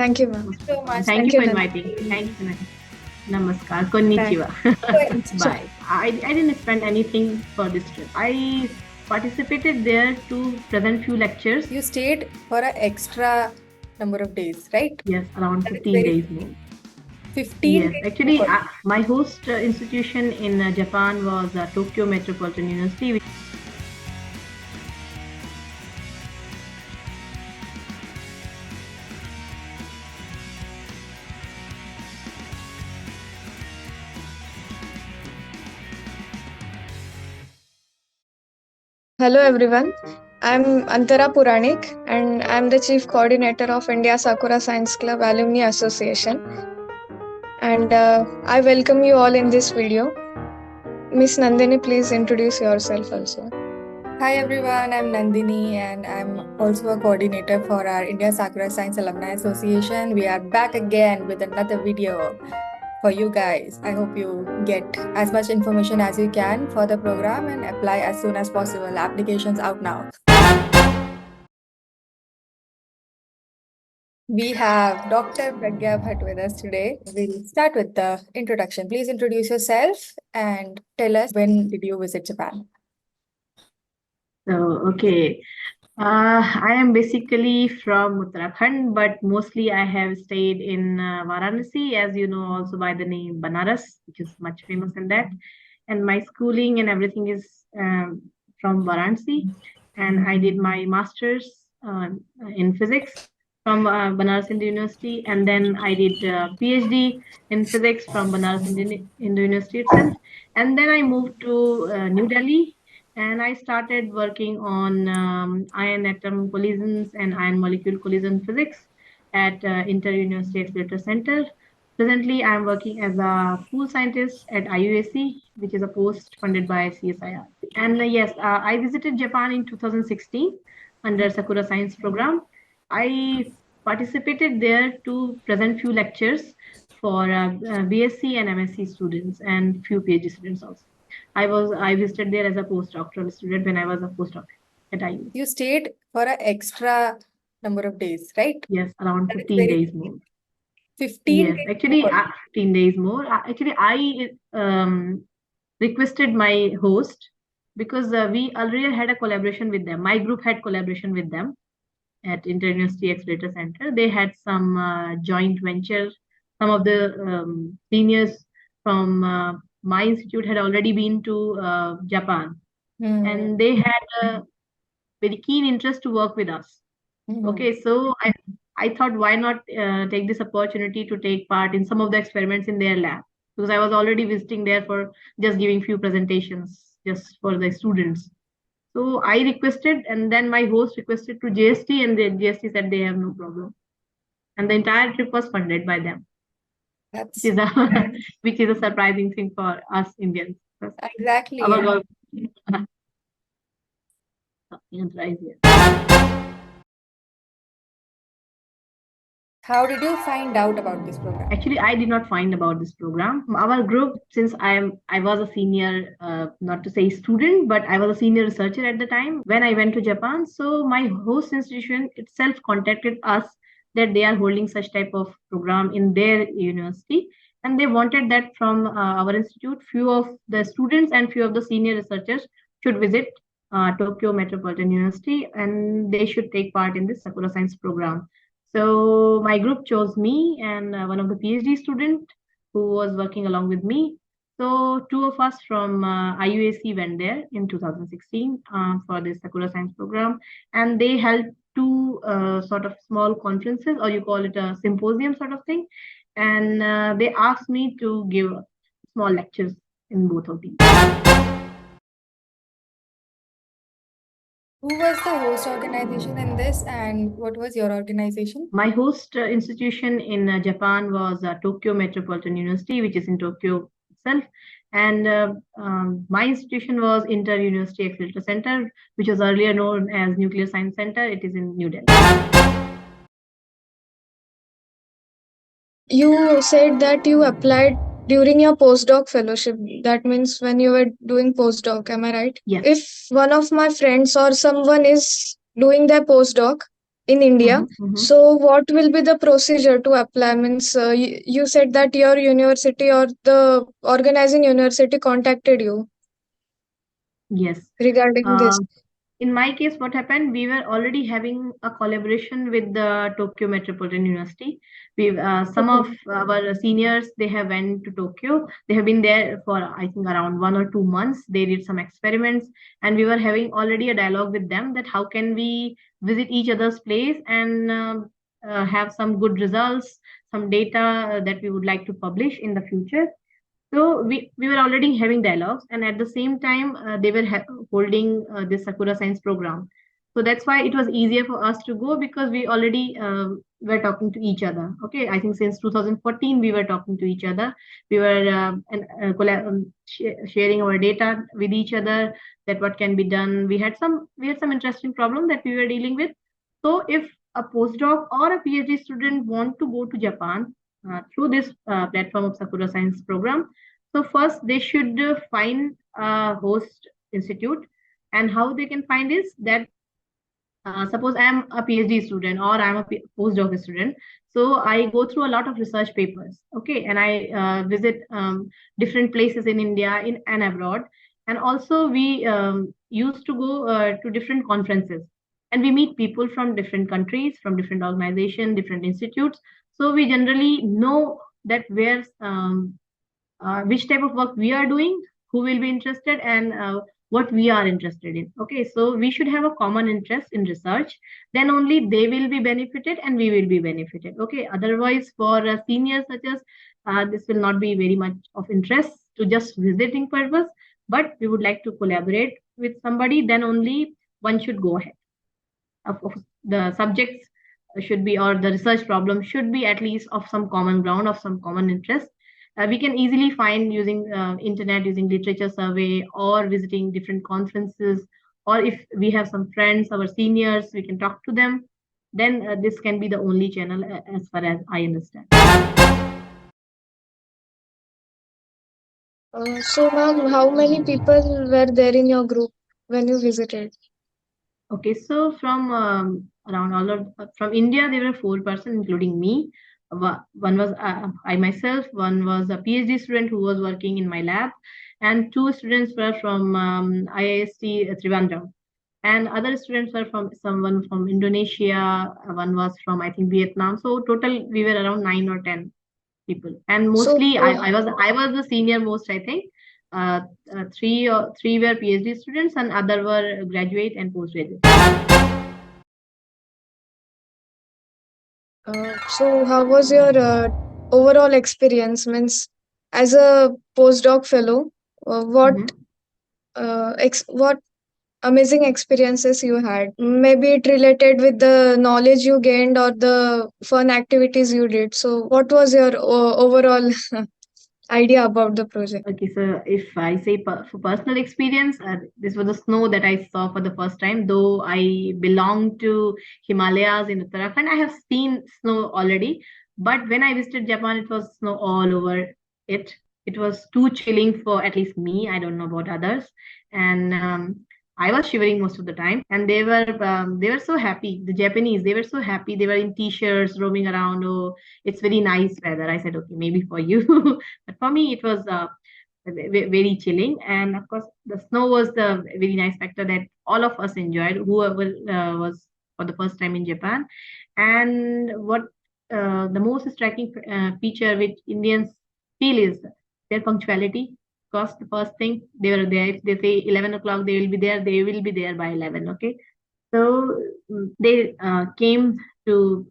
Thank you, ma'am. Most welcome. much. Thank you Thank you, for Nandini. inviting. Thank you. Namaskar. Konnichiwa. Sure. Bye. I didn't spend anything for this trip. I participated there to present few lectures. You stayed for an extra number of days, right? Yes, around That is 15 very- days more. 15 Yes, days actually, more. my host institution in Japan was Tokyo Metropolitan University. Hello, everyone. I'm Antara Puranik, and I'm the Chief Coordinator of India Sakura Science Club Alumni Association. And I welcome you all in this video. Miss Nandini, please introduce yourself also. Hi everyone, I'm Nandini and I'm also a coordinator for our India Sakura Science Alumni Association. We are back again with another video for you guys. I hope you get as much information as you can for the program and apply as soon as possible. Applications out now. We have Dr. Pragya Bhatt with us today. We'll start with the introduction. Please introduce yourself and tell us when did you visit Japan? So, okay. I am basically from Uttarakhand, but mostly I have stayed in Varanasi, as you know, also by the name Banaras, which is much famous in that. And my schooling and everything is from Varanasi. And I did my master's in physics from Banaras Hindu University. And then I did PhD in physics from Banaras Hindu University itself. And then I moved to New Delhi and I started working on ion atom collisions and ion molecule collision physics at Inter-University Accelerator Center. Presently, I am working as a pool scientist at IUAC, which is a post funded by CSIR. And yes, I visited Japan in 2016 under Sakura Science Program. I participated there to present few lectures for BSc and MSc students and few PhD students also. I visited there as a postdoctoral student when I was a postdoc at IU. You stayed for an extra number of days, right? Yes, around That is 15 very- days more. 15 Yes, days actually, more. 15 days more. Actually, I requested my host because we already had a collaboration with them. My group had collaboration with them at Inter-University Accelerator Center. They had some joint venture. Some of the seniors from my institute had already been to Japan, and they had a very keen interest to work with us. Okay, so I thought why not take this opportunity to take part in some of the experiments in their lab because I was already visiting there for just giving few presentations just for the students. So I requested, and then my host requested to JST, and the JST said they have no problem, and the entire trip was funded by them, That's which is a which is a surprising thing for us Indians. exactly. Our Yeah. government right here. How did you find out about this program? Actually, I did not find about this program. Our group, since I was a senior, not to say student, but I was a senior researcher at the time when I went to Japan. So my host institution itself contacted us that they are holding such type of program in their university, and they wanted that from our institute. Few of the students and few of the senior researchers should visit Tokyo Metropolitan University, and they should take part in this Sakura Science program. So my group chose me and one of the PhD student who was working along with me. So two of us from IUAC went there in 2016 for this Sakura Science program, and they held two sort of small conferences, or you call it a symposium sort of thing, and they asked me to give small lectures in both of these. Who was the host organization in this and what was your organization? My host institution in Japan was Tokyo Metropolitan University, which is in Tokyo itself. And my institution was Inter-University Accelerator Center, which was earlier known as Nuclear Science Center. It is in New Delhi. You said that you applied during your postdoc fellowship. That means when you were doing postdoc, am I right? Yes. If one of my friends or someone is doing their postdoc in India. Mm-hmm. So, what will be the procedure to apply? Means you said that your university or the organizing university contacted you Yes. regarding this. In my case, what happened, we were already having a collaboration with the Tokyo Metropolitan University. We some Okay. of our seniors, they have went to Tokyo. They have been there for I think around 1 or 2 months. They did some experiments, and we were having already a dialogue with them that how can we visit each other's place and have some good results, some data that we would like to publish in the future. So we were already having dialogues, and at the same time, they were holding this Sakura Science program. So that's why it was easier for us to go because we already were talking to each other. Okay, I think since 2014 we were talking to each other. We were sharing our data with each other. That what can be done. We had some interesting problem that we were dealing with. So if a postdoc or a PhD student want to go to Japan through this platform of Sakura Science program, so first they should find a host institute, and how they can find is that suppose I am a PhD student or I'm a postdoc student, so I go through a lot of research papers, okay, and I visit different places in India in and abroad, and also we used to go to different conferences, and we meet people from different countries, from different organizations, different institutes. So we generally know that where which type of work we are doing, who will be interested, and what we are interested in. Okay, so we should have a common interest in research. Then only they will be benefited and we will be benefited. Okay, otherwise, for seniors such as this will not be very much of interest to just visiting purpose, but we would like to collaborate with somebody. Then only one should go ahead. Of the subjects should be, or the research problem should be at least of some common ground, of some common interest. We can easily find using internet, using literature survey, or visiting different conferences, or if we have some friends, our seniors, we can talk to them. Then this can be the only channel as far as I understand. So, ma'am, how many people were there in your group when you visited? Okay, so from around all of from India, there were 4 persons, including me. One was I myself. One was a PhD student who was working in my lab, and 2 students were from IIST Trivandrum, and other students were from someone from Indonesia. One was from I think Vietnam. So total, we were around 9 or 10 people, and So, mostly I was the senior most, I think. uh, three were PhD students and other were graduate and postgraduate. so how was your overall experience? Means, as a postdoc fellow, Mhm. what amazing experiences you had? Maybe it related with the knowledge you gained or the fun activities you did. So, what was your overall idea about the project? Okay, so if I say for personal experience, this was the snow that I saw for the first time. Though I belong to Himalayas in Uttarakhand, I have seen snow already. But when I visited Japan, it was snow all over it. It was too chilling for at least me. I don't know about others, and I was shivering most of the time. And they were so happy. The Japanese, they were so happy. They were in t-shirts roaming around. Oh, it's very nice weather. I said, okay, maybe for you, but for me, it was. Very chilling, and of course the snow was the very nice factor that all of us enjoyed, whoever was for the first time in Japan. And what the most striking feature which Indians feel is their punctuality. Because the first thing, they were there, if they say 11 o'clock they will be there, they will be there by 11. Okay, so they came to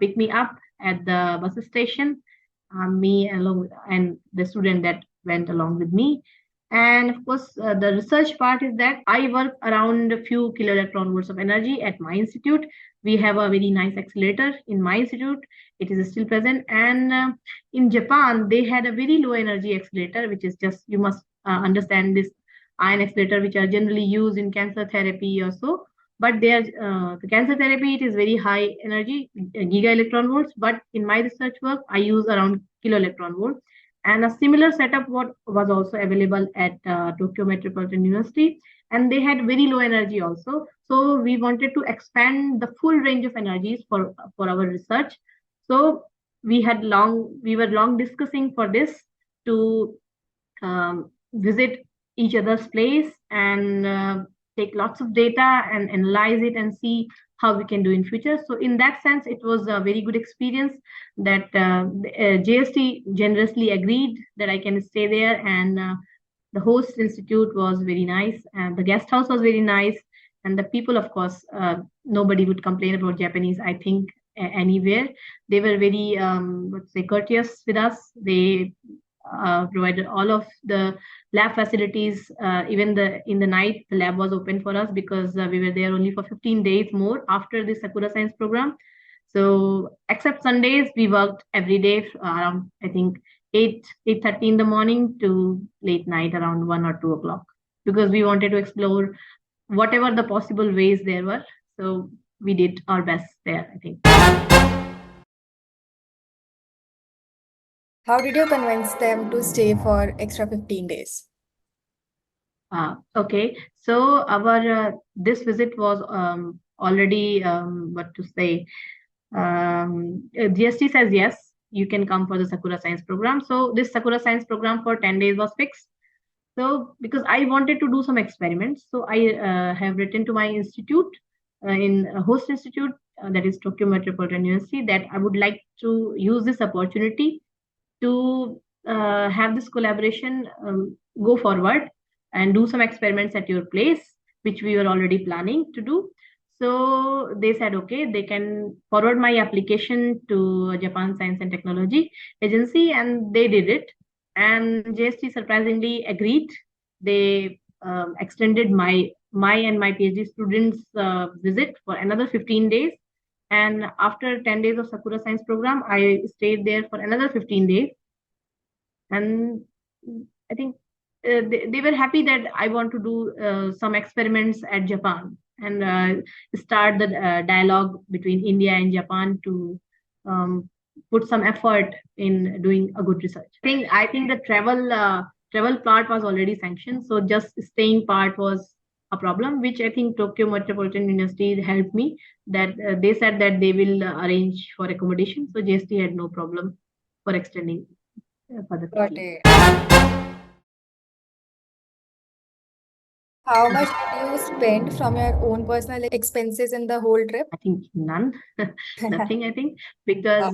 pick me up at the bus station, me along and the student that went along with me. And of course, the research part is that I work around a few kilo electron volts of energy at my institute. We have a very nice accelerator in my institute. It is still present. And in Japan, they had a very low energy accelerator, which is just, you must understand this ion accelerator, which are generally used in cancer therapy or so. But the cancer therapy, it is very high energy, giga electron volts. But in my research work, I use around kilo electron volt. And a similar setup what was also available at Tokyo Metropolitan University. and they had very low energy also. So we wanted to expand the full range of energies for our research. So we were long discussing for this to visit each other's place and take lots of data and analyze it and see how we can do in future. So in that sense, it was a very good experience that JST generously agreed that I can stay there, and the host institute was very nice, and the guest house was very nice, and the people, of course, nobody would complain about Japanese, I think, anywhere. They were very let's say courteous with us. They provided all of the lab facilities. Even in the night, the lab was open for us because we were there only for 15 days more after the Sakura Science program. So except Sundays, we worked every day around, I think, 8:30 in the morning to late night around 1 or 2 o'clock, because we wanted to explore whatever the possible ways there were. So we did our best there, I think. How did you convince them to stay for extra 15 days? Okay, so our this visit was already what to say. GST says yes, you can come for the Sakura Science program. So this Sakura Science program for 10 days was fixed. So because I wanted to do some experiments, so I have written to my institute in a host institute, that is Tokyo Metropolitan University, that I would like to use this opportunity to have this collaboration go forward and do some experiments at your place, which we were already planning to do. So they said, okay, they can forward my application to Japan Science and Technology Agency, and they did it. And JST surprisingly agreed. They extended my and my PhD students' visit for another 15 days. And after 10 days of Sakura Science program, I stayed there for another 15 days. And I think they were happy that I want to do some experiments at Japan and start the dialogue between India and Japan to put some effort in doing a good research. I think the travel part was already sanctioned, so just staying part was a problem, which I think Tokyo Metropolitan University helped me. That they said that they will arrange for accommodation, so JST had no problem for extending for the Got fee. it. How much did you spend from your own personal expenses in the whole trip? I think none, nothing. I think because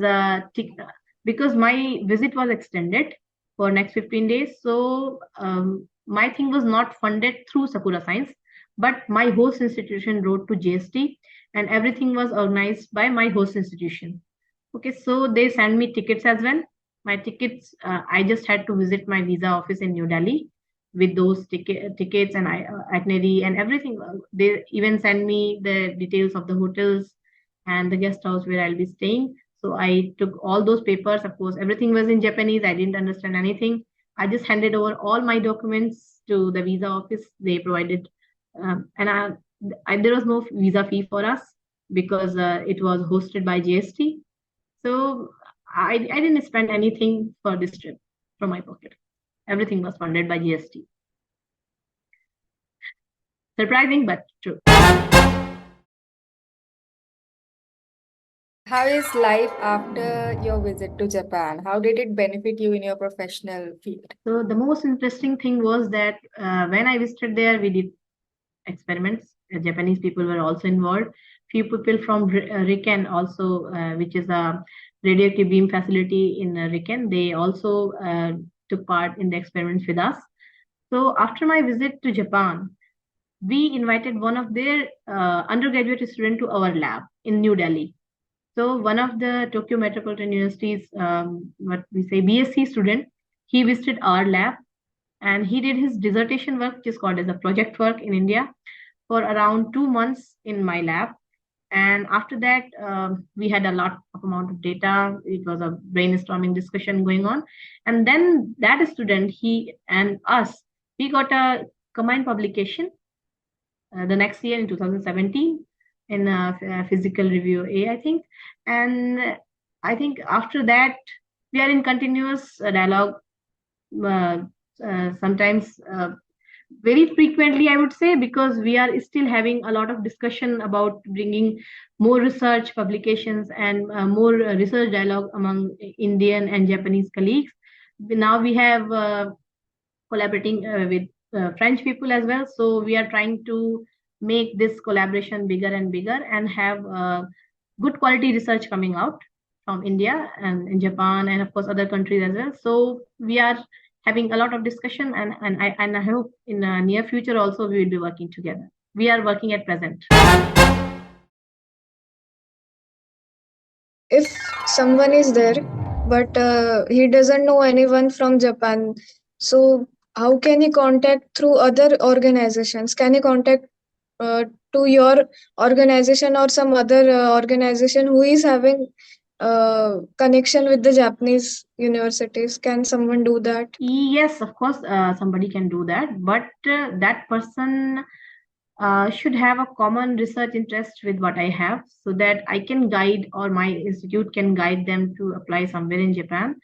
because my visit was extended for next 15 days, so my thing was not funded through Sakura Science, but my host institution wrote to JST, and everything was organized by my host institution. Okay, so they sent me tickets as well. My tickets, I just had to visit my visa office in New Delhi with those tickets and itinerary and everything. They even send me the details of the hotels and the guest house where I'll be staying. So I took all those papers. Of course, everything was in Japanese. I didn't understand anything. I just handed over all my documents to the visa office. They provided, and there was no visa fee for us because it was hosted by GST. So I didn't spend anything for this trip from my pocket. Everything was funded by GST. Surprising, but true. How is life after your visit to Japan? How did it benefit you in your professional field? So the most interesting thing was that when I visited there, we did experiments. Japanese people were also involved. Few people from RIKEN also, which is a radioactive beam facility in RIKEN, they also took part in the experiments with us. So after my visit to Japan, we invited one of their undergraduate student to our lab in New Delhi. So one of the Tokyo Metropolitan University's, what we say, BSc student, he visited our lab and he did his dissertation work, which is called as a project work in India, for around 2 months in my lab. And after that, we had a lot of amount of data. It was a brainstorming discussion going on. And then that student, he and us, we got a combined publication the next year in 2017 in Physical Review A, I think. And I think after that, we are in continuous dialogue. Sometimes very frequently, I would say, because we are still having a lot of discussion about bringing more research publications and more research dialogue among Indian and Japanese colleagues. Now we have collaborating with French people as well. So we are trying to make this collaboration bigger and bigger and have good quality research coming out from India and in Japan and of course other countries as well. So we are having a lot of discussion, and I hope in the near future also we will be working together. We are working at present. If someone is there, but he doesn't know anyone from Japan, so how can he contact through other organizations? Can he contact uh, to your organization or some other organization who is having connection with the Japanese universities? Can someone do that? Yes, of course, somebody can do that, but that person should have a common research interest with what I have, so that I can guide, or my institute can guide them to apply somewhere in Japan.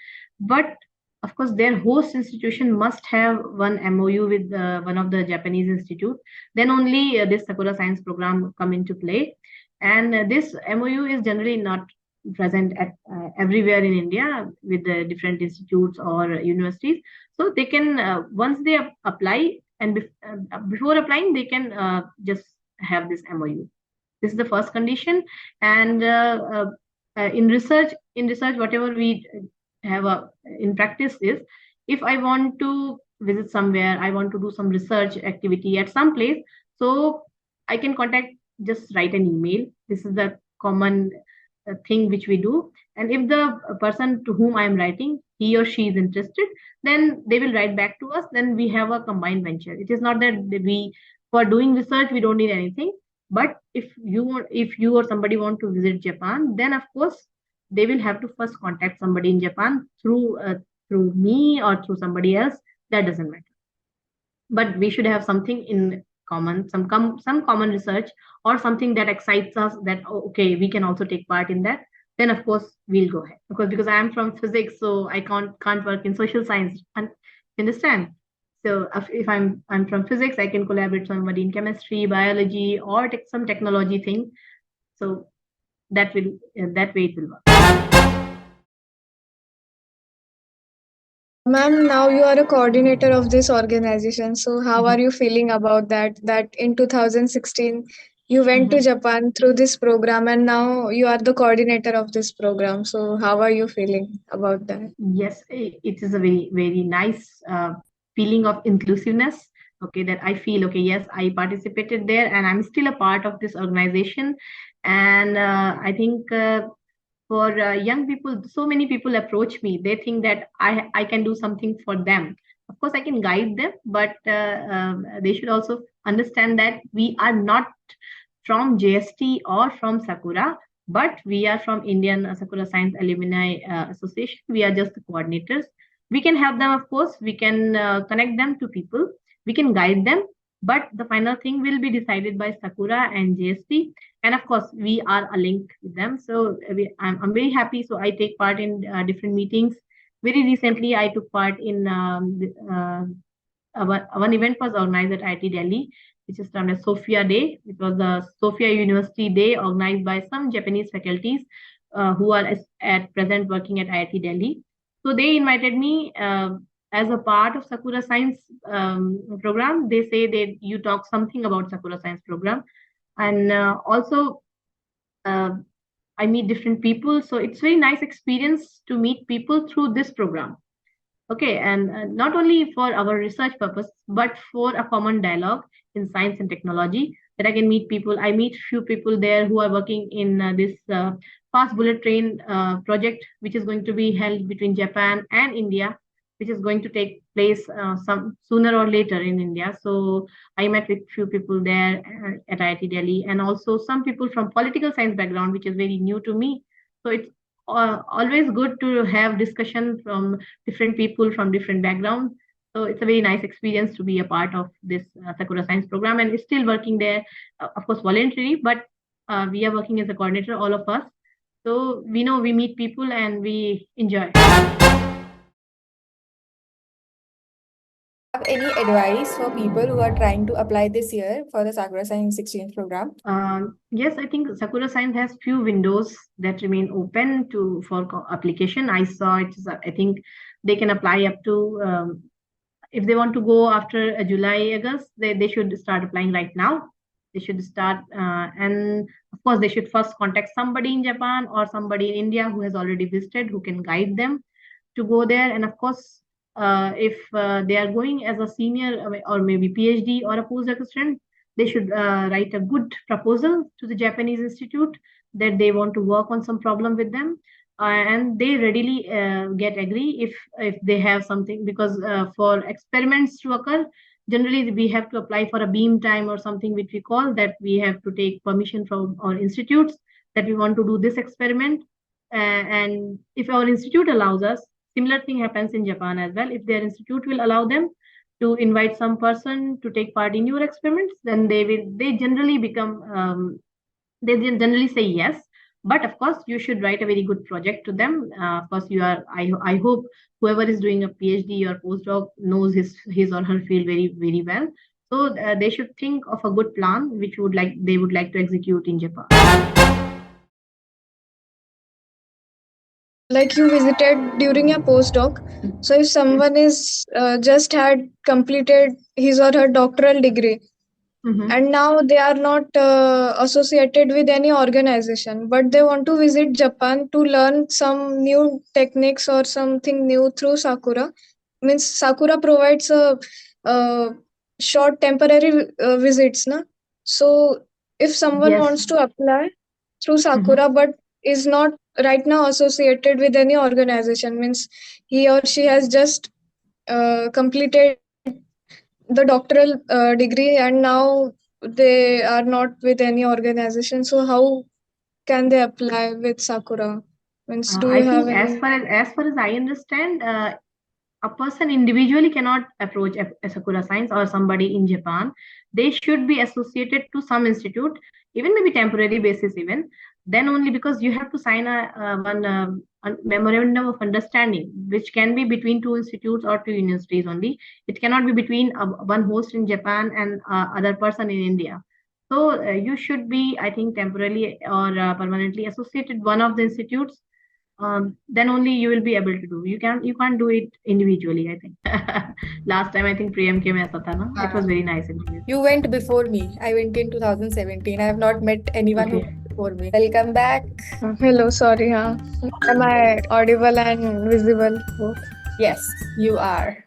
But of course, their host institution must have one MOU with one of the Japanese institute. Then only this Sakura Science program come into play. And this MOU is generally not present at everywhere in India with the different institutes or universities. So they can once they apply, and before applying they can just have this MOU. This is the first condition. And in research whatever we have in practice is, if I want to visit somewhere, I want to do some research activity at some place, so I can contact, just write an email. This is the common thing which we do. And if the person to whom I am writing, he or she is interested, then they will write back to us. Then we have a combined venture. It is not that we, for doing research, we don't need anything. But if you or somebody want to visit Japan, then of course they will have to first contact somebody in Japan through me or through somebody else. That doesn't matter. But we should have something in common, some common research, or something that excites us, that oh, okay, we can also take part in that. Then of course we'll go ahead, because I am from physics, so I can't work in social science. Understand? So if I'm from physics, I can collaborate with somebody in chemistry, biology, or some technology thing. So that way it will work. Ma'am, now you are a coordinator of this organization. So how are you feeling about that? That in 2016 you went to Japan through this program and now you are the coordinator of this program. So how are you feeling about that? Yes, it is a very, very nice feeling of inclusiveness. Okay, that I feel, okay, yes, I participated there and I'm still a part of this organization. And I think for young people, so many people approach me. They think that I can do something for them. Of course, I can guide them, but they should also understand that we are not from JST or from Sakura, but we are from Indian Sakura Science Alumni Association. We are just the coordinators. We can help them, of course. We can connect them to people. We can guide them, but the final thing will be decided by Sakura and JST. And of course, we are a link with them. So I'm very happy. So I take part in different meetings. Very recently, I took part in one event was organized at IIT Delhi, which is termed as Sophia Day. It was the Sophia University Day organized by some Japanese faculties who are at present working at IIT Delhi. So they invited me as a part of Sakura Science program. They say that you talk something about Sakura Science program, and also uh, I meet different people. So it's very nice experience to meet people through this program. Okay, and not only for our research purpose, but for a common dialogue in science and technology, that I can meet people. I meet few people there who are working in this fast bullet train project, which is going to be held between Japan and India, which is going to take place some sooner or later in India. So I met with few people there at IIT Delhi, and also some people from political science background, which is very new to me. So it's always good to have discussion from different people from different backgrounds. So it's a very nice experience to be a part of this Sakura Science program, and we're still working there, of course, voluntarily, but we are working as a coordinator, all of us. So we know we meet people and we enjoy. any advice for people who are trying to apply this year for the Sakura Science exchange program? Yes, I think Sakura Science has few windows that remain open to for application. I saw it. I think they can apply up to if they want to go after July, August. They should start applying right now. They should start, and of course, they should first contact somebody in Japan or somebody in India who has already visited, who can guide them to go there. And of course, if they are going as a senior or maybe PhD or a postdoc student, they should write a good proposal to the Japanese institute that they want to work on some problem with them, and they readily get agree if they have something, because for experiments to occur, generally we have to apply for a beam time or something which we call that. We have to take permission from our institutes that we want to do this experiment, and if our institute allows us, similar thing happens in Japan as well. If their institute will allow them to invite some person to take part in your experiments, then they generally become they generally say yes. But of course, you should write a very good project to them. Of course, you are. I hope whoever is doing a PhD or postdoc knows his or her field very well. So they should think of a good plan which they would like to execute in Japan. Like you visited during your postdoc. So if someone is just had completed his or her doctoral degree, Mhm. and now they are not associated with any organization, but they want to visit Japan to learn some new techniques or something new through Sakura. Means Sakura provides a short temporary visits, na? So if someone Yes. wants to apply through Mhm. Sakura but is not right now associated with any organization, means he or she has just completed the doctoral degree and now they are not with any organization. So how can they apply with Sakura? Means do I you have think any? as far as I understand, a person individually cannot approach a Sakura Science or somebody in Japan. They should be associated to some institute, even maybe temporary basis even. Then only, because you have to sign a memorandum of understanding, which can be between two institutes or two universities only. It cannot be between one host in Japan and other person in India. So you should be, I think, temporarily or permanently associated one of the institutes. Then only you will be able to do. You can't do it individually, I think. Last time I think Priyam came aisa tha na. It was very nice interview. You went before me. I went in 2017. I have not met anyone who Okay. went before me. Welcome back. Hello, sorry, huh? Am I audible and visible both? Yes, you are.